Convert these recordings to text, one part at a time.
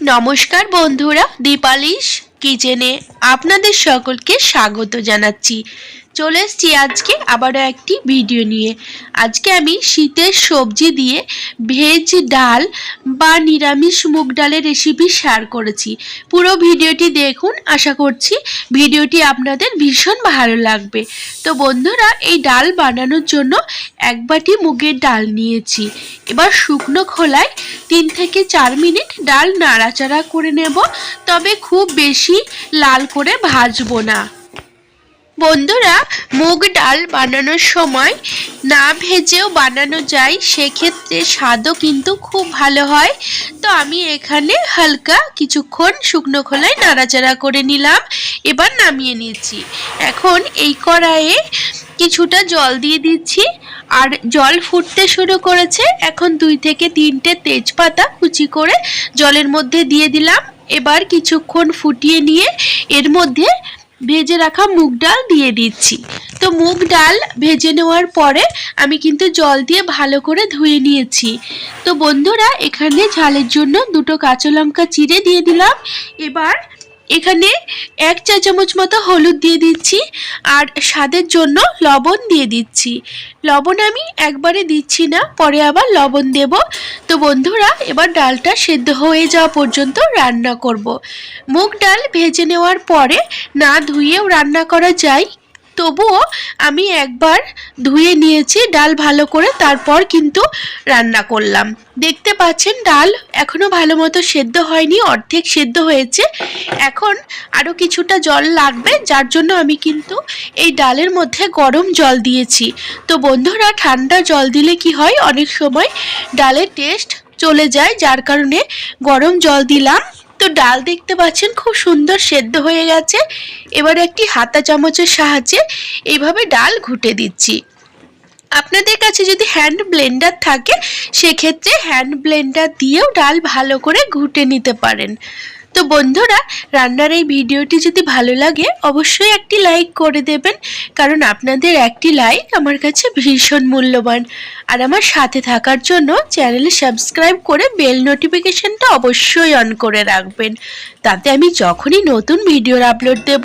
নমস্কার বন্ধুরা, দীপালিশ কিচেনে আপনাদের সকলকে স্বাগত জানাচ্ছি। চলে এসেছি আজকে আবারও একটি ভিডিও নিয়ে। আজকে আমি শীতের সবজি দিয়ে ভেজ ডাল বা নিরামিষ মুগ ডালের রেসিপি শেয়ার করেছি। পুরো ভিডিওটি দেখুন, আশা করছি ভিডিওটি আপনাদের ভীষণ ভালো লাগবে। তো বন্ধুরা, এই ডাল বানানোর জন্য এক বাটি মুগের ডাল নিয়েছি। এবার শুকনো খোলায় 3 থেকে 4 মিনিট ডাল নাড়াচাড়া করে নেব, তবে খুব বেশি লাল করে ভাজবো না। বন্ধুরা, মুগ ডাল বানানোর সময় না ভেজেও বানানো যায়, সেক্ষেত্রে স্বাদও কিন্তু খুব ভালো হয়। তো আমি এখানে হালকা কিছুক্ষণ শুকনো খোলায় নাড়াচাড়া করে নিলাম, এবার নামিয়ে নিচ্ছি। এখন এই কড়াইয়ে কিছুটা জল দিয়ে দিচ্ছি, আর জল ফুটতে শুরু করেছে। এখন 2 থেকে 3টে তেজপাতা কুচি করে জলের মধ্যে দিয়ে দিলাম। এবার কিছুক্ষণ ফুটিয়ে নিয়ে এর মধ্যে ভেজে রাখা মুগ ডাল দিয়ে দিচ্ছি। তো মুগ ডাল ভেজে নেওয়ার পরে আমি কিন্তু জল দিয়ে ভালো করে ধুয়ে নিয়েছি। তো বন্ধুরা, এখানে ঝালের জন্য 2টো কাঁচা লঙ্কা চিড়ে দিয়ে দিলাম। এবার এখানে 1 চা চামচ মতো হলুদ দিয়ে দিচ্ছি, আর স্বাদের জন্য লবণ দিয়ে দিচ্ছি। লবণ আমি একবারে দিচ্ছি না, পরে আবার লবণ দেব। তো বন্ধুরা, এবার ডালটা সেদ্ধ হয়ে যাওয়া পর্যন্ত রান্না করব। মুগ ডাল ভেজে নেওয়ার পরে না ধুয়েও রান্না করা যায়, তবুও আমি একবার ধুয়ে নিয়েছি ডাল ভালো করে, তারপর কিন্তু রান্না করলাম। দেখতে পাচ্ছেন ডাল এখনো ভালো মতো সেদ্ধ হয়নি, অর্ধেক সেদ্ধ হয়েছে। এখন আরও কিছুটা জল লাগবে, যার জন্য আমি কিন্তু এই ডালের মধ্যে গরম জল দিয়েছি। তো বন্ধুরা, ঠান্ডা জল দিলে কি হয়, অনেক সময় ডালের টেস্ট চলে যায়, যার কারণে গরম জল দিলাম। তো ডাল দেখতে পাচ্ছেন খুব সুন্দর সেদ্ধ হয়ে গেছে। এবার একটি হাতা চামচের সাহায্যে এইভাবে ডাল ঘুটে দিচ্ছি। আপনাদের কাছে যদি হ্যান্ড ব্লেন্ডার থাকে, সেক্ষেত্রে হ্যান্ড ব্লেন্ডার দিয়েও ডাল ভালো করে ঘুটে নিতে পারেন। তো বন্ধুরা, রান্নার এই ভিডিওটি যদি ভালো লাগে অবশ্যই একটি লাইক করে দেবেন, কারণ আপনাদের একটি লাইক আমার কাছে ভীষণ মূল্যবান। আর আমার সাথে থাকার জন্য চ্যানেলে সাবস্ক্রাইব করে বেল নোটিফিকেশনটা অবশ্যই অন করে রাখবেন, তাতে আমি যখনই নতুন ভিডিওর আপলোড দেব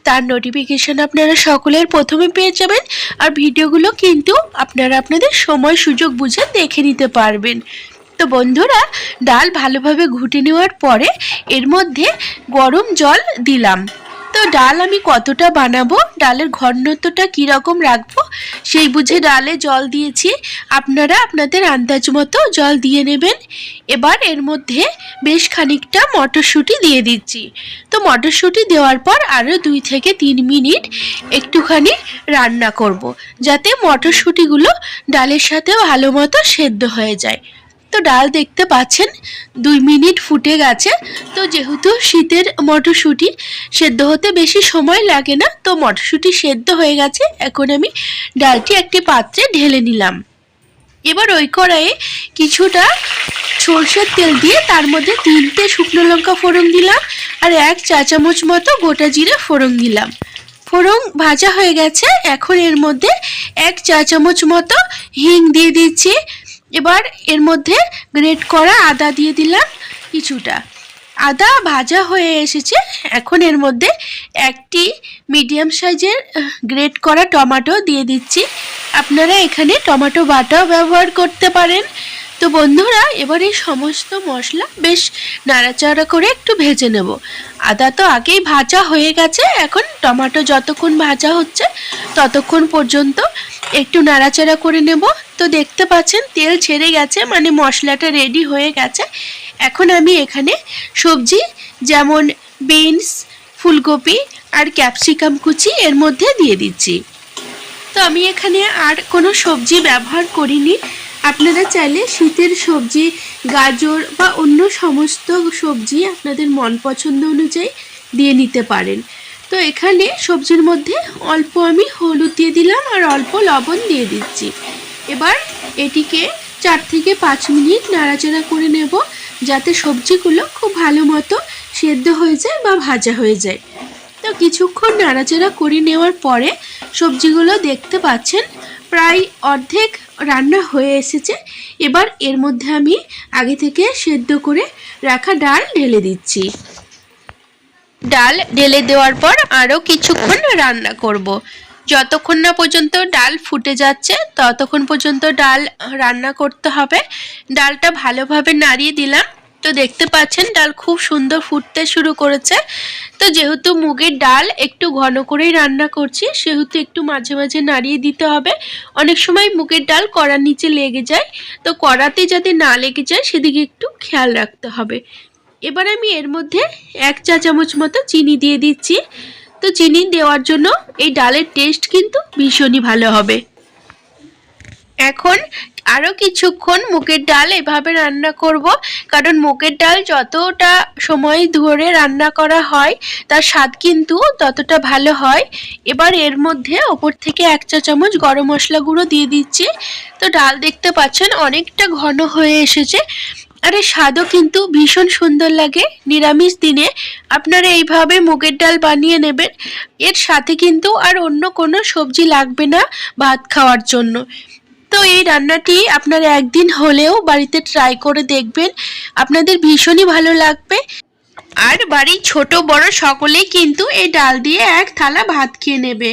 তার নোটিফিকেশন আপনারা সকলের প্রথমে পেয়ে যাবেন। আর ভিডিওগুলো কিন্তু আপনারা আপনাদের সময় সুযোগ বুঝে দেখে নিতে পারবেন। তো বন্ধুরা, ডাল ভালোভাবে ঘুটে নেওয়ার পরে এর মধ্যে গরম জল দিলাম। তো ডাল আমি কতটা বানাবো, ডালের ঘনত্বটা কীরকম রাখবো, সেই বুঝে ডালে জল দিয়েছি। আপনারা আপনাদের আন্দাজ মতো জল দিয়ে নেবেন। এবার এর মধ্যে বেশ খানিকটা মটরশুঁটি দিয়ে দিচ্ছি। তো মটরশুঁটি দেওয়ার পর আরও 2 থেকে 3 মিনিট একটুখানি রান্না করব, যাতে মটরশুঁটিগুলো ডালের সাথে ভালো মতো সেদ্ধ হয়ে যায়। তো ডাল দেখতে পাচ্ছেন 2 মিনিট ফুটে গেছে। তো যেহেতু শীতের মটরশুঁটি সেদ্ধ হতে বেশি সময় লাগে না, তো মটরশুঁটি সেদ্ধ হয়ে গেছে। এখন আমি ডালটি একটি পাত্রে ঢেলে নিলাম। এবার ওই কড়াইয়ে কিছুটা সরষের তেল দিয়ে তার মধ্যে 3টে শুকনো লঙ্কা ফোড়ন দিলাম, আর 1 চা চামচ মতো গোটা জিরে ফোড়ন দিলাম। ফোড়ন ভাজা হয়ে গেছে। এখন এর মধ্যে 1 চা চামচ মতো হিং দিয়ে দিচ্ছি। এবার এর মধ্যে গ্রেট করা আদা দিয়ে দিলাম কিছুটা। আদা ভাজা হয়ে এসেছে। এখন এর মধ্যে একটি মিডিয়াম সাইজের গ্রেট করা টমেটো দিয়ে দিচ্ছি। আপনারা এখানে টমেটো বাটাও ব্যবহার করতে পারেন। তো বন্ধুরা, এবার এই সমস্ত মশলা বেশ নাড়াচাড়া করে একটু ভেজে নেব। আদা তো আগেই ভাজা হয়ে গেছে, এখন টমেটো যতক্ষণ ভাজা হচ্ছে ততক্ষণ পর্যন্ত একটু নাড়াচাড়া করে নেব। তো দেখতে পাচ্ছেন তেল ছেড়ে গেছে, মানে মশলাটা রেডি হয়ে গেছে। এখন আমি এখানে সবজি যেমন বিনস, ফুলকপি আর ক্যাপসিকাম কুচি এর মধ্যে দিয়ে দিচ্ছি। তো আমি এখানে আর কোনো সবজি ব্যবহার করিনি। আপনারা চাইলে শীতের সবজি, গাজর বা অন্য সমস্ত সবজি আপনাদের মন পছন্দ অনুযায়ী দিয়ে নিতে পারেন। তো এখানে সবজির মধ্যে অল্প আমি হলুদ দিয়ে দিলাম, আর অল্প লবণ দিয়ে দিচ্ছি। এবার এটিকে 4 থেকে 5 মিনিট নাড়াচাড়া করে নেব, যাতে সবজিগুলো খুব ভালো মতো সেদ্ধ হয়ে যায় বা ভাজা হয়ে যায়। তো কিছুক্ষণ নাড়াচাড়া করে নেওয়ার পরে সবজিগুলো দেখতে পাচ্ছেন প্রায় অর্ধেক রান্না হয়ে এসেছে। এবার এর মধ্যে আমি আগে থেকে সেদ্ধ করে রাখা ডাল ঢেলে দিচ্ছি। ডাল ঢেলে দেওয়ার পর আরও কিছুক্ষণ রান্না করব। যতক্ষণ না পর্যন্ত ডাল ফুটে যাচ্ছে ততক্ষণ পর্যন্ত ডাল রান্না করতে হবে। ডালটা ভালোভাবে নাড়িয়ে দিলাম, তো দেখতে পাচ্ছেন ডাল খুব সুন্দর ফুটতে শুরু করেছে। তো যেহেতু মুগের ডাল একটু ঘন করেই রান্না করছি, সেহেতু একটু মাঝে মাঝে নাড়িয়ে দিতে হবে। অনেক সময় মুগের ডাল কড়ার নিচে লেগে যায়, তো কড়াতে যাতে না লেগে যায় সেদিকে একটু খেয়াল রাখতে হবে। এবার আমি এর মধ্যে 1 চা চামচ মতো চিনি দিয়ে দিচ্ছি। তো চিনি দেওয়ার জন্য এই ডালের টেস্ট কিন্তু ভীষণই ভালো হবে। এখন আরও কিছুক্ষণ মুগের ডাল এভাবে রান্না করব, কারণ মুগের ডাল যতটা সময় ধরে রান্না করা হয় তার স্বাদ কিন্তু ততটা ভালো হয়। এবার এর মধ্যে ওপর থেকে 1 চা চামচ গরম মশলা গুঁড়ো দিয়ে দিচ্ছি। তো ডাল দেখতে পাচ্ছেন অনেকটা ঘন হয়ে এসেছে, আর এর স্বাদও কিন্তু ভীষণ সুন্দর লাগে। নিরামিষ দিনে আপনারা এইভাবে মুগের ডাল বানিয়ে নেবেন, এর সাথে কিন্তু আর অন্য কোনো সবজি লাগবে না ভাত খাওয়ার জন্য। তো এই রান্নাটি আপনারা একদিন হলেও বাড়িতে ট্রাই করে দেখবেন, আপনাদের ভীষণই ভালো লাগবে। আর বাড়ির ছোট বড় সকলেই কিন্তু এই ডাল দিয়ে 1 থালা ভাত খেয়ে নেবে।